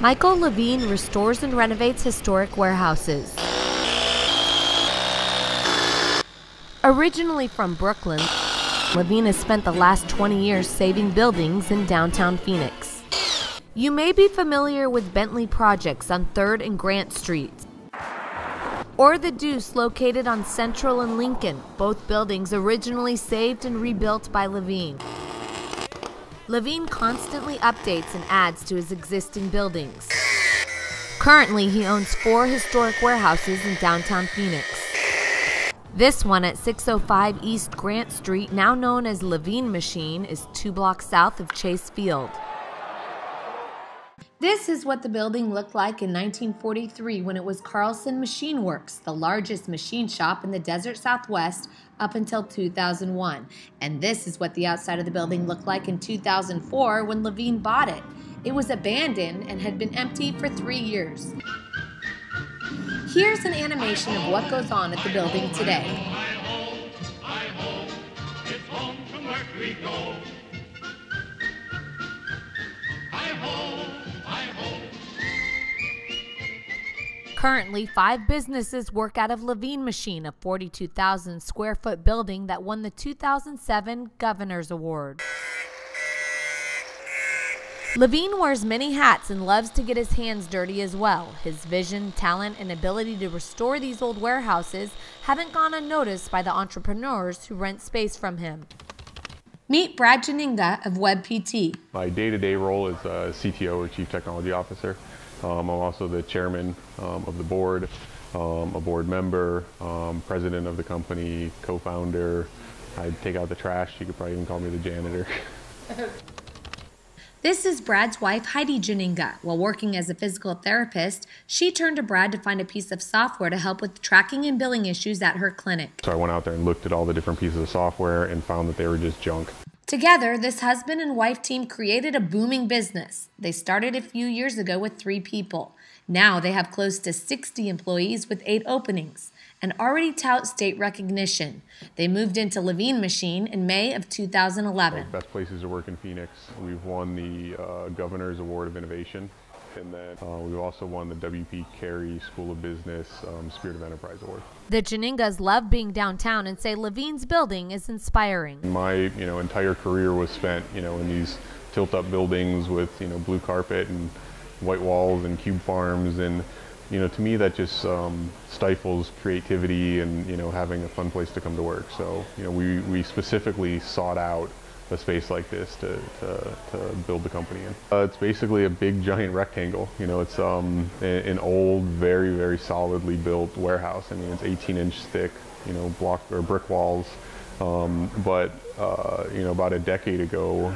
Michael Levine restores and renovates historic warehouses. Originally from Brooklyn, Levine has spent the last 20 years saving buildings in downtown Phoenix. You may be familiar with Bentley Projects on 3rd and Grant Streets, or the Deuce located on Central and Lincoln, both buildings originally saved and rebuilt by Levine. Levine constantly updates and adds to his existing buildings. Currently, he owns 4 historic warehouses in downtown Phoenix. This one at 605 East Grant Street, now known as Levine Machine, is 2 blocks south of Chase Field. This is what the building looked like in 1943 when it was Carlson Machine Works, the largest machine shop in the desert Southwest up until 2001. And this is what the outside of the building looked like in 2004 when Levine bought it. It was abandoned and had been empty for 3 years. Here's an animation of what goes on at the building today. Currently, 5 businesses work out of Levine Machine, a 42,000 square foot building that won the 2007 Governor's Award. Levine wears many hats and loves to get his hands dirty as well. His vision, talent, and ability to restore these old warehouses haven't gone unnoticed by the entrepreneurs who rent space from him. Meet Brad Janinga of WebPT. My day-to-day role is CTO, or Chief Technology Officer. I'm also the chairman of the board, a board member, president of the company, co-founder. I take out the trash. You could probably even call me the janitor. This is Brad's wife, Heidi Janinga. While working as a physical therapist, she turned to Brad to find a piece of software to help with tracking and billing issues at her clinic. So I went out there and looked at all the different pieces of software and found that they were just junk. Together, this husband and wife team created a booming business. They started a few years ago with 3 people. Now they have close to 60 employees with 8 openings and already tout state recognition. They moved into Levine Machine in May of 2011. Best places to work in Phoenix. We've won the Governor's Award of Innovation. And then we've also won the W.P. Carey School of Business Spirit of Enterprise Award. The Janingas love being downtown and say Levine's building is inspiring. My entire career was spent in these tilt-up buildings with blue carpet and white walls and cube farms, and to me that just stifles creativity and having a fun place to come to work. So we specifically sought out a space like this to build the company in. It's basically a big giant rectangle. It's an old, very, very solidly built warehouse. I mean, it's 18-inch thick, block or brick walls. But about a decade ago,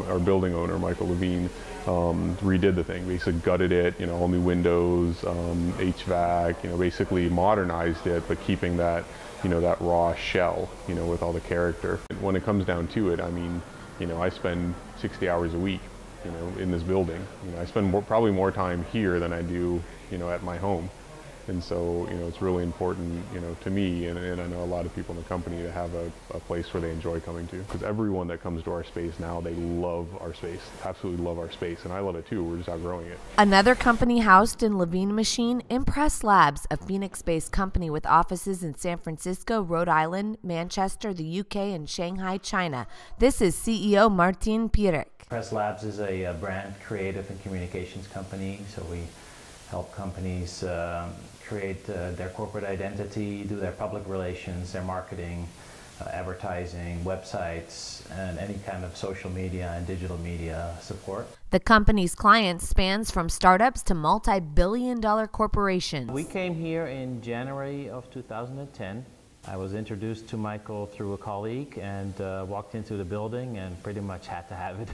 our building owner, Michael Levine, redid the thing. Basically gutted it, all new windows, HVAC, basically modernized it, but keeping that that raw shell, with all the character. When it comes down to it, I mean, I spend 60 hours a week, in this building. I spend probably more time here than I do, at my home. And so, it's really important, to me, and I know a lot of people in the company, to have a place where they enjoy coming to. Because everyone that comes to our space now, they love our space, absolutely love our space, and I love it too. We're just outgrowing it. Another company housed in Levine Machine, Impress Labs, a Phoenix-based company with offices in San Francisco, Rhode Island, Manchester, the UK, and Shanghai, China. This is CEO Martin Pirek. Impress Labs is a brand creative and communications company, so we help companies create their corporate identity, do their public relations, their marketing, advertising, websites, and any kind of social media and digital media support. The company's clients spans from startups to multi-billion-dollar corporations. We came here in January of 2010. I was introduced to Michael through a colleague and walked into the building and pretty much had to have it.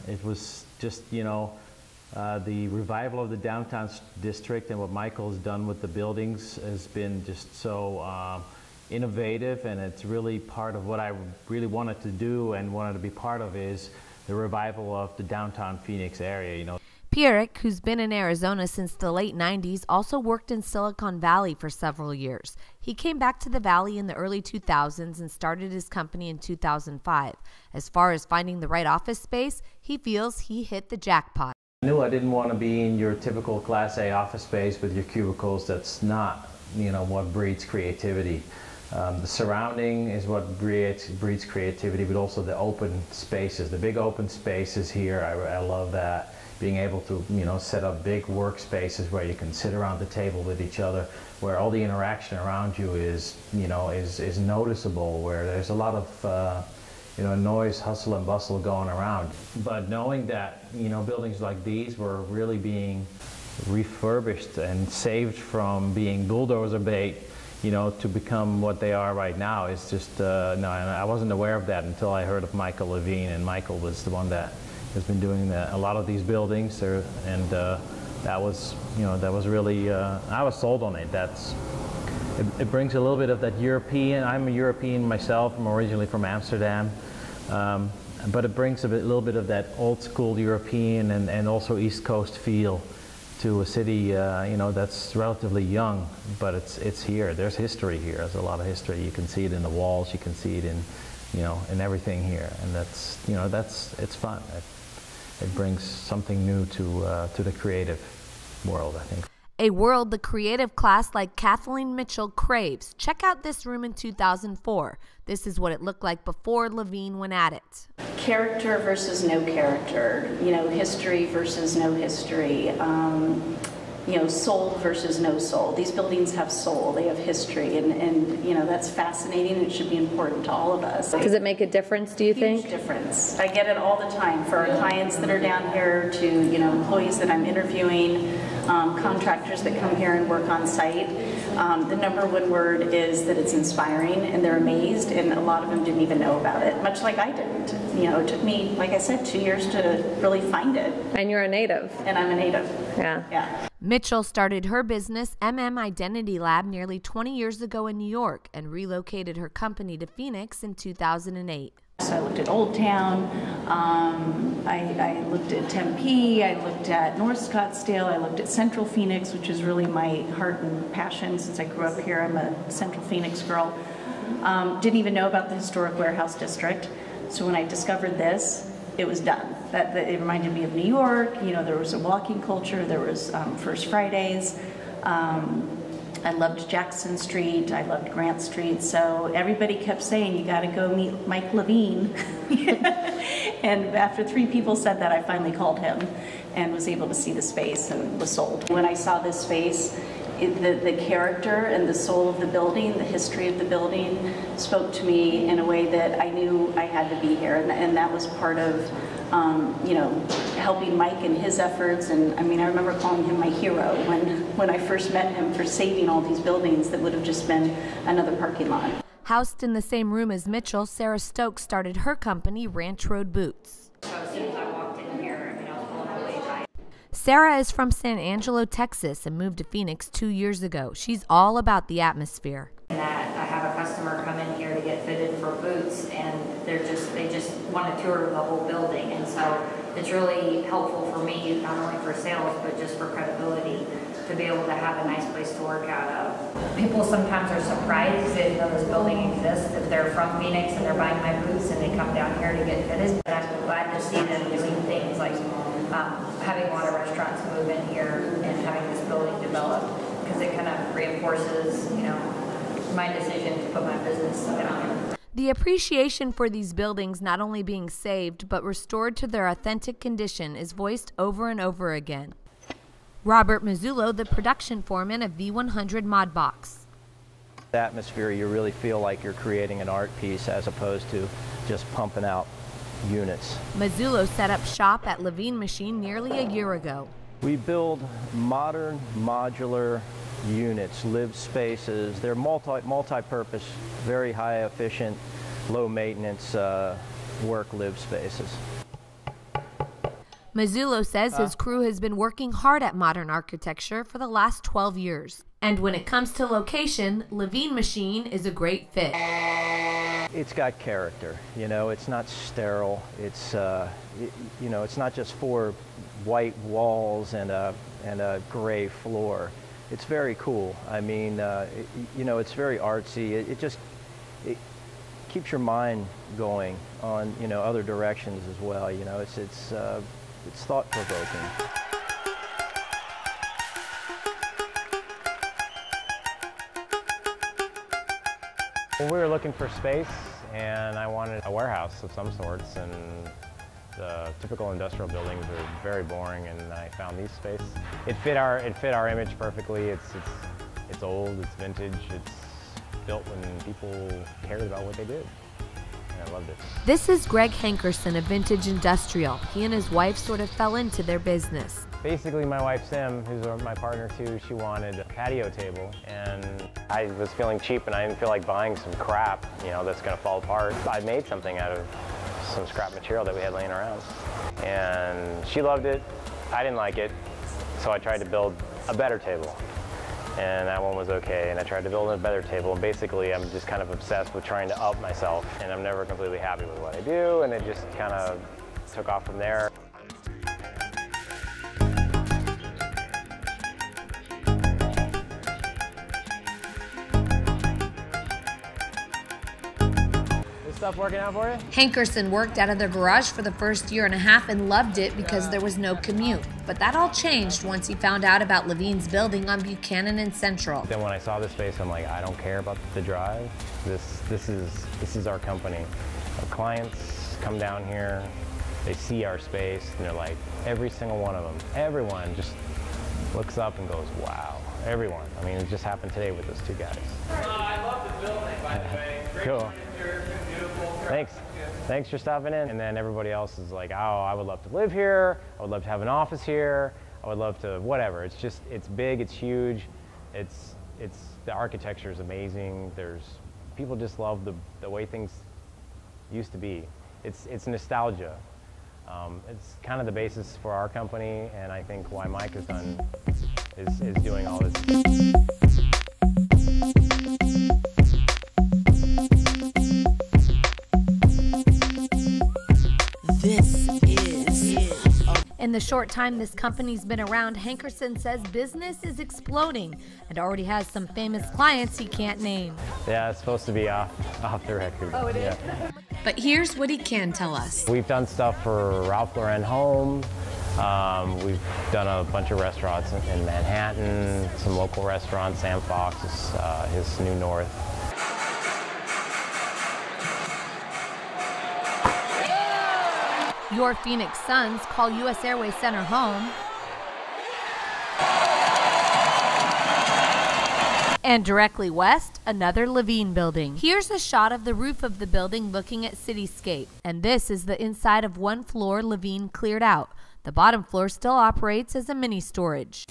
It was just, the revival of the downtown district, and what Michael's done with the buildings has been just so innovative, and it's really part of what I really wanted to do and wanted to be part of, is the revival of the downtown Phoenix area. Pirek, who's been in Arizona since the late 90s, also worked in Silicon Valley for several years. He came back to the Valley in the early 2000s and started his company in 2005. As far as finding the right office space, he feels he hit the jackpot. I knew I didn't want to be in your typical Class A office space with your cubicles. That's not, what breeds creativity. The surrounding is what breeds creativity, but also the open spaces, the big open spaces here. I love that. Being able to, set up big workspaces where you can sit around the table with each other, where all the interaction around you is noticeable, where there's a lot of noise, hustle and bustle going around. But knowing that, buildings like these were really being refurbished and saved from being bulldozer bait, to become what they are right now is just, no, I wasn't aware of that until I heard of Michael Levine, and Michael was the one that has been doing a lot of these buildings there, and that was really, I was sold on it. It brings a little bit of that European, I'm a European myself, I'm originally from Amsterdam, but it brings a little bit of that old school European and also East Coast feel to a city, that's relatively young, but it's here. There's history here. There's a lot of history. You can see it in the walls. You can see it in, in everything here, and it's fun. It brings something new to the creative world, I think. A world the creative class like Cathleen Mitchell craves. Check out this room in 2004. This is what it looked like before Levine went at it. Character versus no character, history versus no history, soul versus no soul. These buildings have soul, they have history, and that's fascinating, and it should be important to all of us. Does it make a difference, do you think? Huge difference. I get it all the time for our clients that are down here to, employees that I'm interviewing, contractors that come here and work on site. The number one word is that it's inspiring, and they're amazed, and a lot of them didn't even know about it, much like I didn't. It took me, like I said, 2 years to really find it. And you're a native. And I'm a native. Yeah. Mitchell started her business, Identity Lab, nearly 20 years ago in New York and relocated her company to Phoenix in 2008. So I looked at Old Town, I looked at Tempe, I looked at North Scottsdale, I looked at Central Phoenix, which is really my heart and passion since I grew up here. I'm a Central Phoenix girl. Didn't even know about the historic warehouse district. So when I discovered this, it was done. It reminded me of New York. There was a walking culture. There was First Fridays. I loved Jackson Street. I loved Grant Street. So everybody kept saying, you got to go meet Mike Levine. And after 3 people said that, I finally called him and was able to see the space and was sold. When I saw this space, the character and the soul of the building, the history of the building spoke to me in a way that I knew I had to be here. And that was part of helping Mike in his efforts. And I remember calling him my hero when I first met him for saving all these buildings that would have just been another parking lot. Housed in the same room as Mitchell, Sara Stoke started her company, Ranch Road Boots. So as soon as I walked in here, I was blown away. Sara is from San Angelo, Texas, and moved to Phoenix 2 years ago. She's all about the atmosphere. That I have a customer come in here to get fitted for boots, and they just want a tour of the whole building, and so it's really helpful for me, not only for sales but just for credibility, to be able to have a nice place to work out of. People sometimes are surprised they didn't know this building exists if they're from Phoenix and they're buying my boots and they come down here to get fitted. But I'm glad to see them doing things like having a lot of restaurants move in here and having this building develop, because it kind of reinforces, my decision to put my business down here. The appreciation for these buildings not only being saved but restored to their authentic condition is voiced over and over again. Robert Missoula, the production foreman of V100 Modbox. The atmosphere, you really feel like you're creating an art piece as opposed to just pumping out units. Missoula set up shop at Levine Machine nearly a year ago. We build modern, modular units, live spaces. They're multi-purpose, very high efficient, low maintenance work live spaces. Missoula says his crew has been working hard at modern architecture for the last 12 years. And when it comes to location, Levine Machine is a great fit. It's got character, it's not sterile. It's, it's not just 4 white walls and a gray floor. It's very cool. It's very artsy. It keeps your mind going on, other directions as well. It's thought-provoking. Well, we were looking for space, and I wanted a warehouse of some sorts, and the typical industrial buildings are very boring, and I found these space. It fit our image perfectly. It's old, it's vintage, it's built when people cared about what they did. I loved it. This is Greg Hankerson of Vintage Industrial. He and his wife sort of fell into their business. Basically, my wife Sim, who's my partner too, she wanted a patio table, and I was feeling cheap and I didn't feel like buying some crap, you know, that's gonna fall apart. I made something out of some scrap material that we had laying around. And she loved it, I didn't like it, so I tried to build a better table. And that one was okay, and I tried to build a better table, and basically I'm just kind of obsessed with trying to up myself, and I'm never completely happy with what I do, and it just kind of took off from there. This stuff working out for you? Hankerson worked out of their garage for the first year and a half and loved it because there was no commute. But that all changed once he found out about Levine's building on Buchanan and Central. Then when I saw this space, I'm like, I don't care about the drive. This is our company. Our clients come down here, they see our space, and they're like, every single one of them, everyone just looks up and goes, wow. Everyone. I mean, it just happened today with those two guys. I love the building, by the way. Great Cool. pictures, beautiful. Thanks. Thanks for stopping in. And then everybody else is like, oh, I would love to live here. I would love to have an office here. I would love to whatever. It's just, it's big, it's huge. The architecture is amazing. People just love the way things used to be. It's nostalgia. It's kind of the basis for our company, and I think why Mike is doing all this. In the short time this company's been around, Hankerson says business is exploding and already has some famous clients he can't name. Yeah, it's supposed to be off the record. Oh, it is? But here's what he can tell us. We've done stuff for Ralph Lauren Home. We've done a bunch of restaurants in Manhattan, some local restaurants. Sam Fox is his New North. Your Phoenix Suns call U.S. Airways Center home. And directly west, another Levine building. Here's a shot of the roof of the building looking at cityscape. And this is the inside of one floor Levine cleared out. The bottom floor still operates as a mini storage.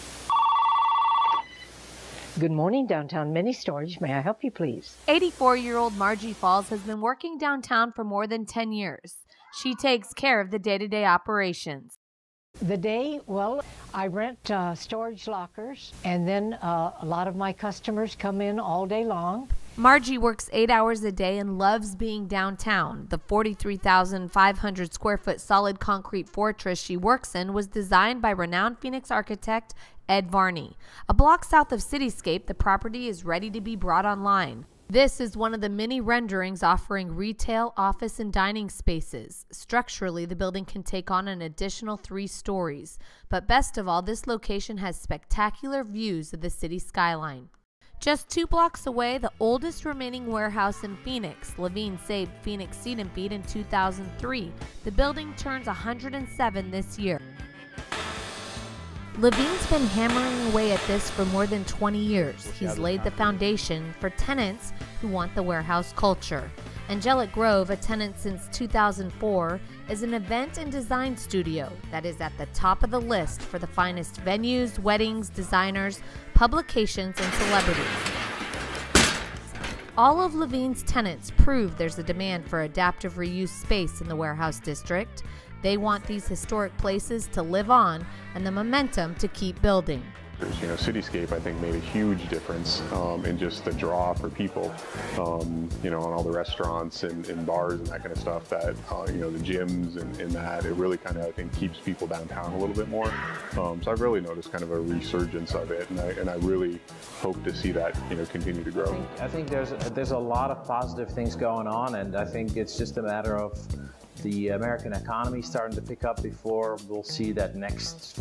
Good morning, Downtown Mini Storage. May I help you, please? 84-year-old Margie Falls has been working downtown for more than 10 years. She takes care of the day-to-day operations. The day, well, I rent storage lockers, and then a lot of my customers come in all day long. Margie works 8 hours a day and loves being downtown. The 43,500 square foot solid concrete fortress she works in was designed by renowned Phoenix architect Ed Varney. A block south of Cityscape, the property is ready to be brought online. This is one of the many renderings offering retail, office, and dining spaces. Structurally, the building can take on an additional 3 stories. But best of all, this location has spectacular views of the city skyline. Just 2 blocks away, the oldest remaining warehouse in Phoenix. Levine saved Phoenix Seed and Feed in 2003. The building turns 107 this year. Levine's been hammering away at this for more than 20 years. He's laid the foundation for tenants who want the warehouse culture. Angelic Grove, a tenant since 2004, is an event and design studio that is at the top of the list for the finest venues, weddings, designers, publications, and celebrities. All of Levine's tenants prove there's a demand for adaptive reuse space in the warehouse district. They want these historic places to live on and the momentum to keep building. You know, Cityscape, I think, made a huge difference in just the draw for people, you know, on all the restaurants and bars and that kind of stuff that, you know, the gyms and that, it really kind of, I think, keeps people downtown a little bit more. So I've really noticed kind of a resurgence of it, and I really hope to see that, you know, continue to grow. I think there's a lot of positive things going on, and I think it's just a matter of the American economy starting to pick up before we'll see that next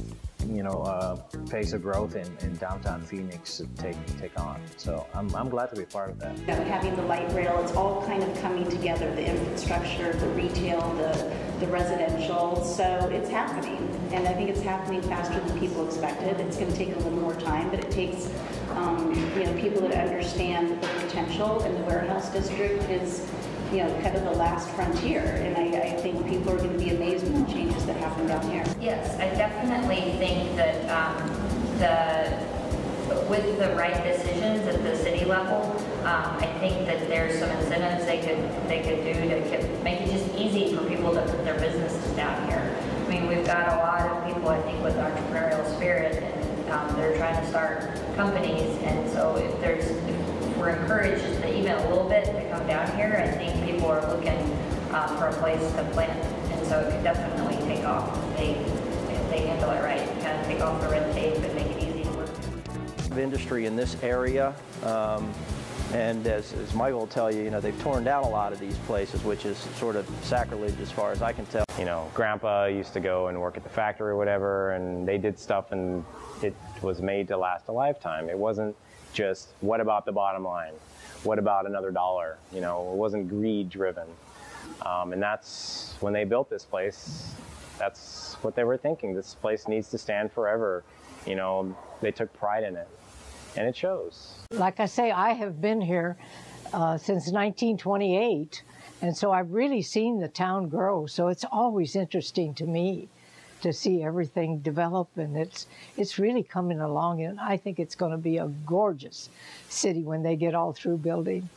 pace of growth in downtown Phoenix to take on. So I'm glad to be part of that. Having the light rail, it's all kind of coming together, the infrastructure, the retail, the residential, so it's happening. And I think it's happening faster than people expected. It's going to take a little more time, but it takes people that understand the potential, and the warehouse district is kind of the last frontier, and I think people are going to be amazed with the changes that happen down here. Yes, I definitely think that with the right decisions at the city level, I think that there's some incentives they could do to make it just easy for people to put their businesses down here. I mean, we've got a lot of people, I think, with entrepreneurial spirit, and they're trying to start companies, and so if we're encouraged even a little bit to come down here, I think people are looking for a place to plant, and so it could definitely take off if they handle it right, kind of take off the red tape and make it easy to work. Industry in this area, and as Michael will tell you, they've torn down a lot of these places, which is sort of sacrilege as far as I can tell. Grandpa used to go and work at the factory or whatever, and they did stuff and it was made to last a lifetime. It wasn't just, what about the bottom line? What about another dollar? It wasn't greed driven. And that's when they built this place, that's what they were thinking. This place needs to stand forever. They took pride in it, and it shows. Like I say, I have been here since 1928, and so I've really seen the town grow. So it's always interesting to me to see everything develop, and it's really coming along, and I think it's going to be a gorgeous city when they get all through building.